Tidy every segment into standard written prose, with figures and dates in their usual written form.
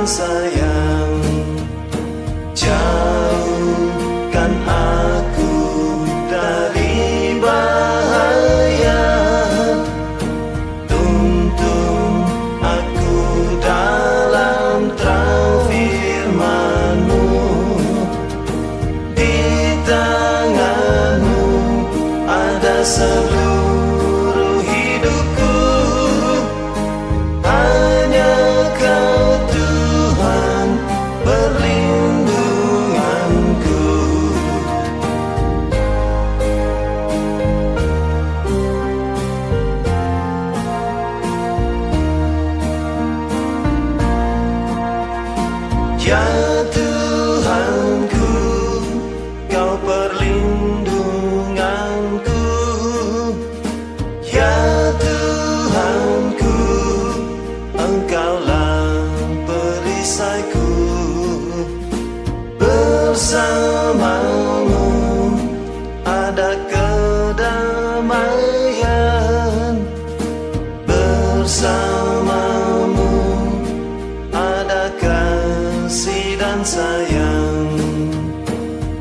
sayang, jauhkan aku dari bahaya. Tuntun aku dalam terang firman-Mu. Di tangan-Mu ada seluruh hidupku. Hanya Kau Tuhan perlindunganku. Ya Tuhanku, Kau perlindunganku. Ya Tuhanku, Engkaulah perisaiku. Bersama-Mu ada kedamaian. Bersama-Mu ada kasih dan sayang.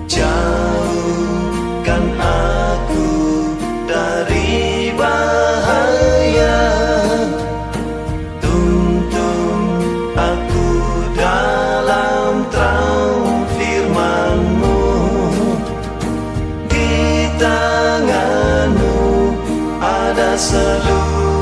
Jauhkan aku dari bahaya. Tuntun aku dalam terang firman-Mu. Di tangan-Mu ada seluruh